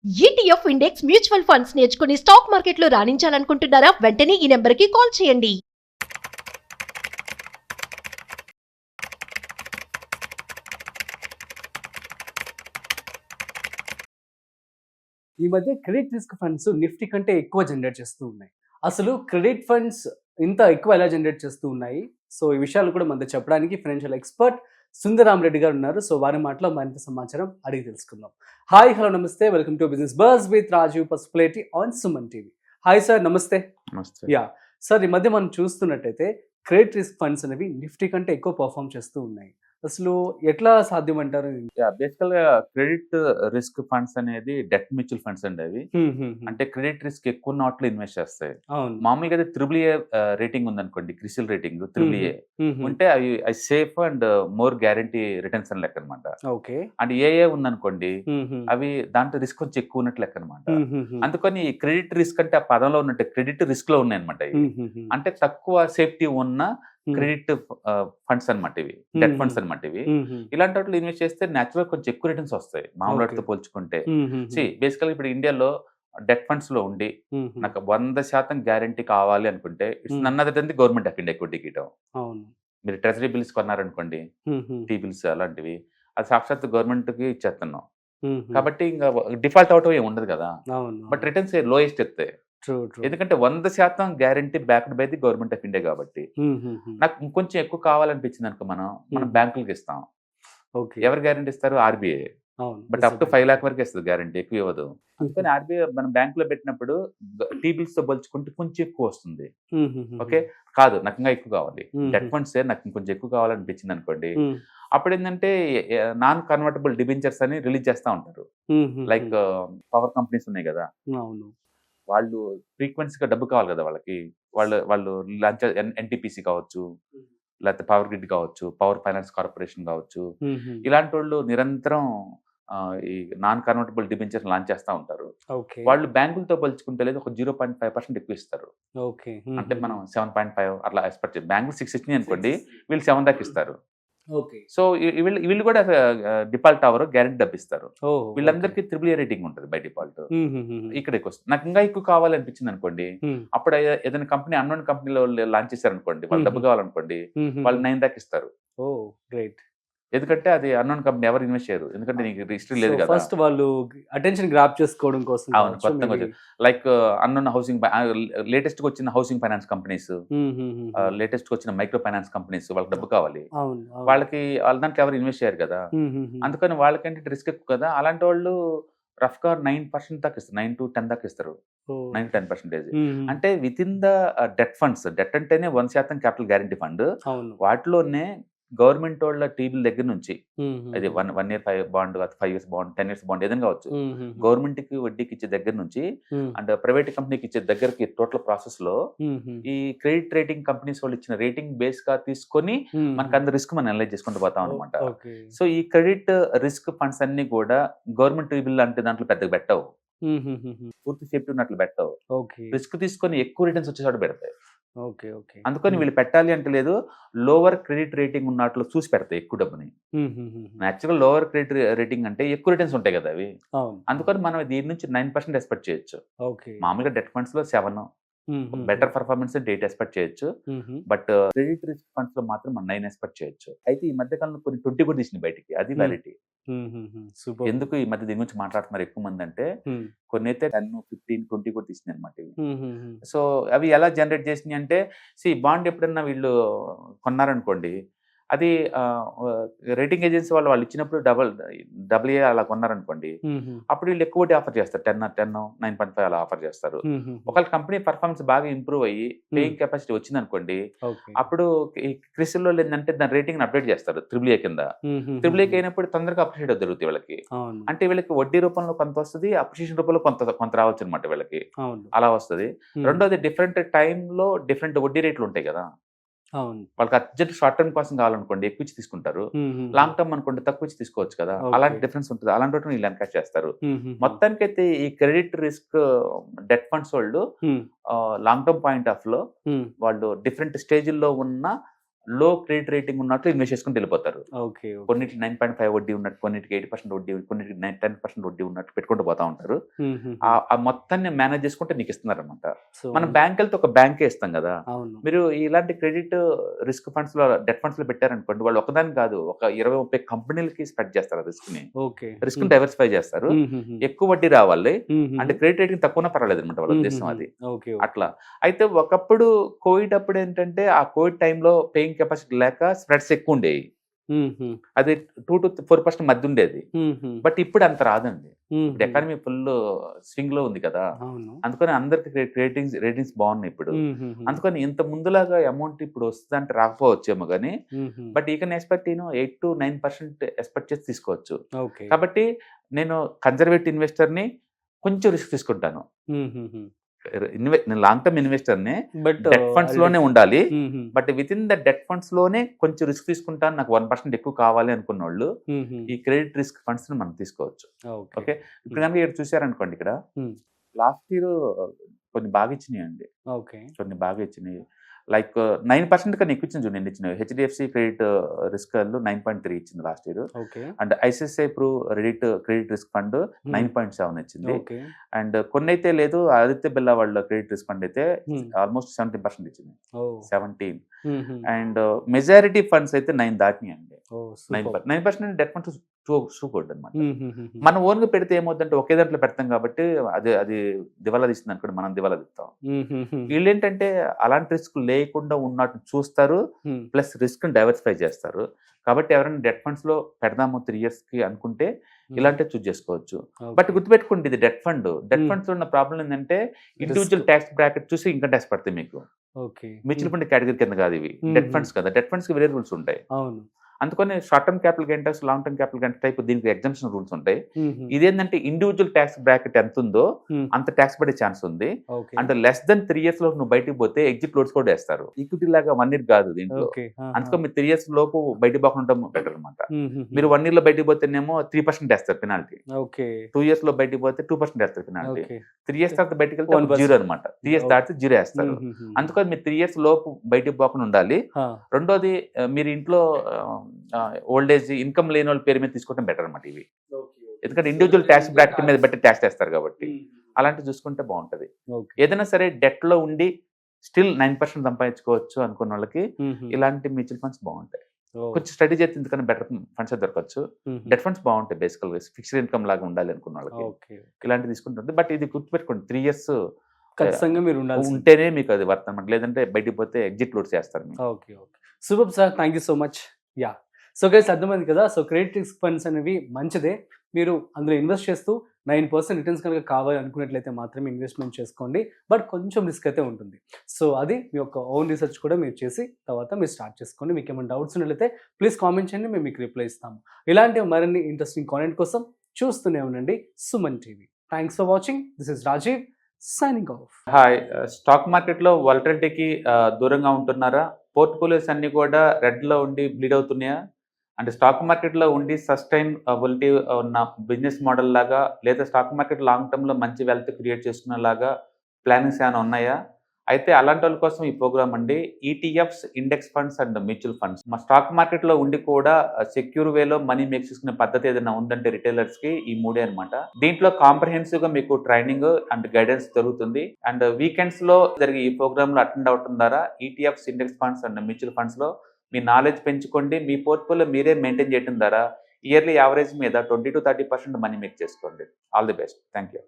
ETF index mutual funds నేర్చుకుని stock మార్కెట్లో రాణించాలనుకుంటున్నారా? వెంటనే ఈ నెంబర్కి కాల్ చేయండి. ఈ మధ్య క్రెడిట్ రిస్క్ ఫండ్స్ నిఫ్టీ కంటే ఎక్కువ జనరేట్ చేస్తూ ఉన్నాయి. అసలు క్రెడిట్ ఫండ్స్ ఇంత ఎక్కువ ఎలా జనరేట్ చేస్తూ ఉన్నాయి? సో ఈ విషయాలు కూడా మనతో చెప్పడానికి ఫైనాన్షియల్ ఎక్స్పర్ట్ సుందరాం రెడ్డి గారు ఉన్నారు. సో వారి మాటలో మరింత సమాచారం అడిగి తెలుసుకుందాం. Hi, hello, namaste, welcome to business buzz with Rajeev Pasupuleti on Suman TV. Hi sir, నమస్తే. నమస్తే. యా సార్, ఈ మధ్య మనం చూస్తున్నట్టయితే క్రెడిట్ రిస్క్ ఫండ్స్ అనేవి నిఫ్టీ కంటే ఎక్కువ పర్ఫామ్ చేస్తూ ఉన్నాయి. అసలు ఎట్లా సాధ్యం అంటారు? బేసికల్ గా క్రెడిట్ రిస్క్ ఫండ్స్ అనేది డెట్ మ్యూచువల్ ఫండ్స్ అండి. అవి అంటే క్రెడిట్ రిస్క్ ఎక్కువ నాట్లు ఇన్వెస్ట్ చేస్తాయి. అవును. మామూలుగా అయితే త్రిబుల్ ఏ రేటింగ్ ఉందనుకోండి, క్రిసిల్ రేటింగ్ త్రిబుల్ ఏ ఉంటే అవి safe and more guarantee returns అని లెక్క అనమాట. ఓకే. అండ్ ఏఏ ఉందనుకోండి, అవి దాంట్లో రిస్క్ కొంచెం ఎక్కువ ఉన్నట్లు లెక్క అనమాట. అందుకని క్రెడిట్ రిస్క్ అంటే ఆ పదంలో ఉన్నట్టు క్రెడిట్ రిస్క్ లో ఉన్నాయి అనమాట. అంటే తక్కువ సేఫ్టీ ఉన్న క్రెడిట్ ఫండ్స్ అనమాట ఇవి, డెట్ ఫండ్స్ అనమాట ఇవి. ఇలాంటి వాటిలో ఇన్వెస్ట్ చేస్తే న్యాచురల్ కొంచెం ఎక్కువ రిటర్న్స్ వస్తాయి మామూలు వాటితో పోల్చుకుంటే. బేసికల్ ఇప్పుడు ఇండియాలో డెట్ ఫండ్స్ లో ఉండి నాకు 100% గ్యారంటీ కావాలి అనుకుంటే it's none other than the government of India equity గిటం. మీరు ట్రెజరీ బిల్స్ కొన్నారనుకోండి, టీ బిల్స్ అలాంటివి, అది సాక్షాత్ గవర్నమెంట్ కి ఇచ్చేస్తున్నాం కాబట్టి ఇంకా డిఫాల్ట్ అవటం ఏమి ఉండదు కదా. బట్ రిటర్న్స్ లోయెస్ట్ ఎత్తాయి, ఎందుకంటే 100% guarantee backed by the government of India కాబట్టి. నాకు ఇంకొంచెం ఎక్కువ కావాలనిపించింది అనుకో, మనం బ్యాంకులకు ఇస్తాం. ఎవరు గ్యారంటీ ఇస్తారు? RBI. But up to 5 lakh వరకు ఇస్తుంది గ్యారంటీ, ఎక్కువ ఇవ్వదు. అందుకని ఆర్బీఐ మనం బ్యాంక్ లో పెట్టినప్పుడు టీ బిల్స్ తో పోల్చుకుంటే కొంచెం ఎక్కువ వస్తుంది. ఓకే, కాదు నాకు ఇంకా ఎక్కువ కావాలి, డెట్ ఫండ్స్ నాకు ఇంకొంచెం ఎక్కువ కావాలనిపించింది అనుకోండి, అప్పుడు ఏంటంటే నాన్ కన్వర్టబుల్ డిబెంచర్స్ అని రిలీజ్ చేస్తూ ఉంటారు. లైక్ పవర్ కంపెనీస్ ఉన్నాయి కదా, వాళ్ళు ఫ్రీక్వెన్సీగా డబ్బు కావాలి కదా వాళ్ళకి, వాళ్ళు లాంచ్ ఎన్టీపీసీ కావచ్చు, లేకపోతే పవర్ గ్రిడ్ కావచ్చు, పవర్ ఫైనాన్స్ కార్పొరేషన్ కావచ్చు, ఇలాంటి వాళ్ళు నిరంతరం ఈ నాన్ కన్వర్టబుల్ డిబెంచర్స్ లాంచ్ చేస్తూ ఉంటారు. వాళ్ళు బ్యాంకులతో పోల్చుకుంటే లేదు ఒక 0.5% ఎక్కువ ఇస్తారు. అంటే మనం 7.5 అట్లా ఎక్స్పెక్ట్ చేయాలి. బ్యాంకులు 6 ఇచ్చినాయి అనుకోండి, వీళ్ళు 7 దాకా ఇస్తారు. సో వీళ్ళు కూడా డిఫాల్ట్ అవర్ గ్యారెంటీ డబ్బు ఇస్తారు. వీళ్ళందరికీ త్రిబుల్ ఏ రేటింగ్ ఉంటుంది బై డిఫాల్ట్. ఇక్కడ ఎక్కువ వస్తుంది. నాకు ఇంకా ఎక్కువ కావాలనిపించింది అనుకోండి, అప్పుడు ఏదైనా కంపెనీ అన్నోన్ కంపెనీలో లాంచ్ చేశారు అనుకోండి, వాళ్ళు డబ్బు కావాలనుకోండి, వాళ్ళు 9 దాకా ఇస్తారు. ఎందుకంటే అది అన్నోన్ కంపెనీ, ఎవరు ఇన్వెస్ట్ చేయరు, ఎందుకంటే నీకు హిస్టరీ లేదు కదా. ఫస్ట్ వాళ్ళు అటెన్షన్ గ్రాప్ చేసుకోవడం కోసం. అవును, కొత్తగా లైక్ అన్నోన్ హౌసింగ్, లేటెస్ట్ గా వచ్చిన హౌసింగ్ ఫైనాన్స్ కంపెనీస్, లేటెస్ట్ గా వచ్చిన మైక్రో ఫైనాన్స్ కంపెనీస్, వాళ్ళకి డబ్బు కావాలి, వాళ్ళకి వాళ్ళ దాంట్లో ఎవరు ఇన్వెస్ట్ చేయరు కదా. అందుకని వాళ్ళకంటే రిస్క్ ఎక్కువ కదా. అలాంటి వాళ్ళు రఫ్ గా 9% దాకా ఇస్తారు, 9 to 10 దాకా ఇస్తారు, 9-10%. అంటే with in the debt funds, debt అంటేనే 1% క్యాపిటల్ గ్యారంటీ ఫండ్, వాటిలోనే గవర్నమెంట్ వాళ్ళ టీవీల దగ్గర నుంచి అది 1 year bond, 5 years bond, 10 years bond ఏదైనా కావచ్చు, గవర్నమెంట్ కి వడ్డీకి ఇచ్చే దగ్గర నుంచి అండ్ ప్రైవేట్ కంపెనీకి ఇచ్చే దగ్గరకి టోటల్ ప్రాసెస్ లో ఈ క్రెడిట్ రేటింగ్ కంపెనీస్ వాళ్ళు ఇచ్చిన రేటింగ్ బేస్ గా తీసుకొని మనకు అంత రిస్క్ మనం అనలైజ్ చేసుకుంటూ పోతాం అనమాట. సో ఈ క్రెడిట్ రిస్క్ ఫండ్స్ అన్ని కూడా గవర్నమెంట్ టీవీలు అంటే దాంట్లో పెద్దగా పెట్టవు, పూర్తి సేఫ్టీ ఉన్నట్లు పెట్టవు, రిస్క్ తీసుకొని ఎక్కువ రిటర్న్స్ వచ్చేసాడు పెడతాయి. అందుకని వీళ్ళు పెట్టాలి అంటే లేదు, లోవర్ క్రెడిట్ రేటింగ్ ఉన్నట్లు చూసి పెడతాయి ఎక్కువ డబ్బుని. యాక్చువల్గా లోవర్ క్రెడిట్ రేటింగ్ అంటే ఎక్కువ రిటర్న్స్ ఉంటాయి కదా అవి. అందుకని మనం దీని నుంచి 9% ఎక్స్పెక్ట్ చేయొచ్చు. మామూలుగా డెట్ ఫండ్స్ లో 7, బెటర్ పర్ఫార్మెన్స్ 8 ఎక్స్పెక్ట్ చేయొచ్చు. బట్ క్రెడిట్ రిస్క్ ఫండ్స్ లో మాత్రం మనం 9 ఎక్స్పెక్ట్ చేయొచ్చు. అయితే ఈ మధ్య కాలంలో కొన్ని 20 కూడా తీసినాయి బయటికి, అది వ్యాలిటీ. ఎందుకు ఈ మధ్య దీని గురించి మాట్లాడుతున్నారు ఎక్కువ మంది అంటే, కొన్ని అయితే 10, 15, 20 కూడా తీసినాయి అనమాట ఇవి. సో అవి ఎలా జనరేట్ చేసినాయి అంటే, బాండ్ ఎప్పుడన్నా వీళ్ళు కొన్నారనుకోండి, అది రేటింగ్ ఏజెన్సీ వాళ్ళు ఇచ్చినప్పుడు డబుల్ ఏ అలా కొన్నారనుకోండి, అప్పుడు వీళ్ళు ఎక్కువ ఆఫర్ చేస్తారు, 10, 9.5 అలా ఆఫర్ చేస్తారు. ఒకవేళ కంపెనీ పర్ఫార్మెన్స్ బాగా ఇంప్రూవ్ అయ్యి పేయింగ్ కెపాసిటీ వచ్చింది అనుకోండి, అప్పుడు క్రిసిల్లో ఏంటంటే దాని రేటింగ్ అప్డేట్ చేస్తారు త్రిబుల్ ఏ కింద. త్రిబుల్ ఏ అయినప్పుడు తొందరగా అప్రిషియేట్ జరుగుతుంది వీళ్ళకి. అంటే వీళ్ళకి వడ్డీ రూపంలో కొంత వస్తుంది, అప్రిషియేషన్ రూపంలో కొంత రావచ్చు అనమాట వీళ్ళకి, అలా వస్తుంది. రెండోది డిఫరెంట్ టైంలో డిఫరెంట్ వడ్డీ రేట్లు ఉంటాయి కదా. వాళ్ళకి అర్జెంట్ షార్ట్ టర్మ్ కోసం కావాలనుకోండి ఎక్కువ ఇచ్చి తీసుకుంటారు, లాంగ్ టర్మ్ అనుకోండి తక్కువ ఇచ్చి తీసుకోవచ్చు కదా. అలాంటి డిఫరెన్స్ ఉంటుంది, అలాంటి వాటిని వీళ్ళు ఎన్కాష్ చేస్తారు. మొత్తానికైతే ఈ క్రెడిట్ రిస్క్ డెట్ ఫండ్స్ వాళ్ళు లాంగ్ టర్మ్ పాయింట్ ఆఫ్ లో వాళ్ళు డిఫరెంట్ స్టేజ్ల్లో ఉన్న లో క్రెడిట్ రేటింగ్ ఉన్నట్లు ఇన్వెస్ట్ చేసుకుని వెళ్ళిపోతారు. ఓకే. కొన్నిటికి 9.5 వడ్డీ ఉన్నట్టు, కొన్నిటికి 8% వడ్డీ, కొన్నిటికి 10% వడ్డీ ఉన్నట్టు పెట్టుకుంటూ పోతా ఉంటారు. ఆ మొత్తాన్ని మేనేజ్ చేసుకుంటే నీకు ఇస్తున్నారు అనమాట. మనం బ్యాంక్ వెళ్తే ఒక బ్యాంకే ఇస్తాం కదా. మీరు ఇలాంటి క్రెడిట్ రిస్క్ ఫండ్స్ లో, డెట్ ఫండ్స్ లో పెట్టారనుకోండి, వాళ్ళు ఒకదాని కాదు ఒక 20-30 కంపెనీలకి స్ప్రెడ్ చేస్తారు రిస్క్ ని. రిస్క్ డైవర్సిఫై చేస్తారు. ఎక్కువ వడ్డీ రావాలి అంటే క్రెడిట్ రేటింగ్ తక్కువ పర్వాలేదు అనమాట వాళ్ళ ఉద్దేశం అది. అట్లా అయితే ఒకప్పుడు కోవిడ్ అప్పుడు ఏంటంటే ఆ కోవిడ్ టైంలో పేయింగ్ కెపాసిటీ లేక స్ప్రెడ్స్ ఎక్కువ ఉండేవి. అది 2 to 4% మధ్య ఉండేది. బట్ ఇప్పుడు అంత రాదండి. ఎకానమీ ఫుల్ స్వింగ్ లో ఉంది కదా, అందుకని అందరికి రేటింగ్స్ బాగున్నాయి ఇప్పుడు. అందుకని ఇంత ముందులాగా అమౌంట్ ఇప్పుడు వస్తుందంటే రాకపోవచ్చేమో కానీ, బట్ ఈ కెన్ ఎక్స్పెక్ట్ 8 to 9% ఎక్స్పెక్ట్ చేసి తీసుకోవచ్చు. కాబట్టి నేను కన్జర్వేటివ్ ఇన్వెస్టర్ ని, కొంచెం రిస్క్ తీసుకుంటాను. నేను లాంగ్ టర్మ్ ఇన్వెస్టర్ ని, డెట్ ఫండ్స్ లోనే ఉండాలి. But with in the debt funds లోనే కొంచెం రిస్క్ తీసుకుంటాను, నాకు 1% ఎక్కువ కావాలి అనుకున్న వాళ్ళు ఈ క్రెడిట్ రిస్క్ ఫండ్స్ ని మనం తీసుకోవచ్చు. ఓకే, ఇప్పుడు కనుక ఇక్కడ చూసారనుకోండి, ఇక్కడ లాస్ట్ ఇయర్ కొన్ని బాగా ఇచ్చినాయండి. కొన్ని బాగా ఇచ్చినాయి, లైక్ 9% కన్నా ఎక్కువ ఇచ్చింది. చూడండి ఎన్ని ఇచ్చినాయి. హెచ్డిఎఫ్సి క్రెడిట్ రిస్క్ 9.3 ఇచ్చింది last year. And ICICI Pru credit risk fund 9.7 ఇచ్చింది. అండ్ కొన్ని అయితే లేదు, ఆదిత్య బిర్లా వాళ్ళ క్రెడిట్ రిస్క్ ఫండ్ అయితే ఆల్మోస్ట్ 17% ఇచ్చింది, 17. అండ్ మెజారిటీ ఫండ్స్ అయితే 9 దాటినాయండి. 9% డెట్ ఫండ్స్ సూపర్ అనమాట. మనం ఓన్ గా పెడితే ఏమవుతుందంటే ఒకే దాంట్లో పెడతాం కాబట్టి అది దివాలా తీస్తుంది అనుకోండి, మనం దివాలా తీస్తాం. వీళ్ళు ఏంటంటే అలాంటి రిస్క్ లేకుండా ఉన్నట్టు చూస్తారు, ప్లస్ రిస్క్ డైవర్సిఫై చేస్తారు. కాబట్టి ఎవరైనా డెట్ ఫండ్స్ లో పెడదాము 3 years కి అనుకుంటే ఇలాంటివి చూస్ చేసుకోవచ్చు. బట్ గుర్తుపెట్టుకోండి, ఇది డెట్ ఫండ్. డెట్ ఫండ్స్ లో ఉన్న ప్రాబ్లం ఏంటంటే ఇండివిజువల్ ట్యాక్స్ బ్రాకెట్ చూసి ఇన్కమ్ ట్యాక్స్ పడతాయి మీకు. మ్యూచువల్ ఫండ్ కేటగిరీ కింద కాదు ఇవి, డెట్ ఫండ్స్ కదా. డెట్ ఫండ్స్ కి వేరే రూల్స్ ఉంటాయి. అందుకని short term capital gain tax, long term capital gain type దీనికి ఎగ్జామ్షన్ రూల్స్ ఉంటాయి. ఇదేంటంటే ఇండివిజువల్ ట్యాక్స్ బ్రాకెట్ ఎంత ఉందో అంత ట్యాక్స్ పడే ఛాన్స్ ఉంది. అంటే లెస్ దెన్ 3 years లో నువ్వు బయటకు పోతే ఎగ్జిట్ లోడ్స్ కూడా వేస్తారు. ఈక్విటీ లాగా 1 year కాదు దీంట్లో. అందుకని మీరు 3 years లోపు బయట పోకుండా బెటర్ అనమాట. మీరు 1 year లో బయటకు పోతేనేమో 3% వేస్తారు పెనాల్టీ, 2 years లో బయటకు పోతే 2% వేస్తారు పెనాల్టీ, 3 years తర్వాత బయటకు వెళ్తే 0 అనమాట. 3 years దాటితే 0 వేస్తారు. అందుకని మీరు 3 years లోపు బయటకు పోకుండా ఉండాలి. రెండోది, మీరు ఇంట్లో ఓల్డ్ ఏజ్ ఇన్కమ్ లేని వాళ్ళ పేరు మీద తీసుకోవడం బెటర్ అనమాట ఇవి. ఎందుకంటే ఇండివిజువల్ ట్యాక్స్ బ్రాకెట్ మీద బట్టి ట్యాక్స్ వేస్తారు కాబట్టి అలాంటివి చూసుకుంటే బాగుంటది. ఏదైనా సరే డెట్ లో ఉండి స్టిల్ 9% సంపాదించుకోవచ్చు అనుకున్న వాళ్ళకి ఇలాంటి మ్యూచువల్ ఫండ్స్ బాగుంటాయి. కొంచెం స్టడీ చేస్తే ఎందుకని బెటర్ ఫండ్స్ దొరకచ్చు. డెట్ ఫండ్స్ బాగుంటాయి బేసికల్ గా, ఫిక్స్డ్ ఇన్కమ్ లాగా ఉండాలి అనుకున్న వాళ్ళకి ఇలాంటివి తీసుకుంటుంది. బట్ ఇది గుర్తుపెట్టుకోండి, 3 years ఖచ్చితంగా మీరు ఉంటేనే మీకు అది వర్త్ అనమాట. లేదంటే బయటికి పోతే ఎగ్జిట్ లోడ్స్ చేస్తారు. Super sir, thank you so much. So guys, అర్థమైంది కదా. సో క్రెడిట్ రిస్క్ ఫండ్స్ అనేవి మంచిదే. మీరు అందులో ఇన్వెస్ట్ చేస్తూ 9% రిటర్న్స్ కనుక కావాలి అనుకున్నట్లయితే మాత్రమే ఇన్వెస్ట్మెంట్ చేసుకోండి. బట్ కొంచెం రిస్క్ అయితే ఉంటుంది. సో అది మీ యొక్క ఓన్ రీసెర్చ్ కూడా మీరు చేసి తర్వాత మీరు స్టార్ట్ చేసుకోండి. మీకు ఏమైనా డౌట్స్ ఉన్నట్లయితే ప్లీజ్ కామెంట్ చేయండి, మేము మీకు రిప్లై ఇస్తాము. ఇలాంటి మరిన్ని ఇంట్రెస్టింగ్ కాంటెంట్ కోసం చూస్తూనే ఉండండి Suman TV. Thanks for watching. This is Rajeev signing off. Hi, stock market లో వాలటిలిటీకి దూరంగా ఉంటున్నారా? పోర్ట్ఫోలియోస్ అన్ని కూడా రెడ్ లో ఉండి బ్లీడ్ అవుతున్నాయా? అంటే స్టాక్ మార్కెట్లో ఉండి సస్టైనబిలిటీ ఉన్న బిజినెస్ మోడల్ లాగా, లేదా స్టాక్ మార్కెట్ లాంగ్ టర్మ్లో మంచి వెల్త్ క్రియేట్ చేసుకునేలాగా ప్లానింగ్స్ ఏమైనా ఉన్నాయా? అయితే అలాంటి వాళ్ళ కోసం ఈ ప్రోగ్రామ్ అండి. ETFs, index funds and mutual funds. మా స్టాక్ మార్కెట్లో ఉండి కూడా సెక్యూర్ వేలో మనీ మేక్ చేసుకునే పద్ధతి ఏదైనా ఉందంటే రిటైలర్స్కి ఈ 3 అనమాట. దీంట్లో కాంప్రహెన్సివ్గా మీకు ట్రైనింగ్ అండ్ గైడెన్స్ జరుగుతుంది. అండ్ వీకెండ్స్లో జరిగే ఈ ప్రోగ్రాంలో అటెండ్ అవటం ద్వారా ETFs, index funds and mutual ఫండ్స్లో మీ నాలెడ్జ్ పెంచుకోండి. మీ పోర్ట్ఫోలియో మీరే మెయింటైన్ చేయడం ద్వారా ఇయర్లీ యావరేజ్ మీద 20 to 30% మనీ మేక్ చేసుకోండి. All the best. Thank you.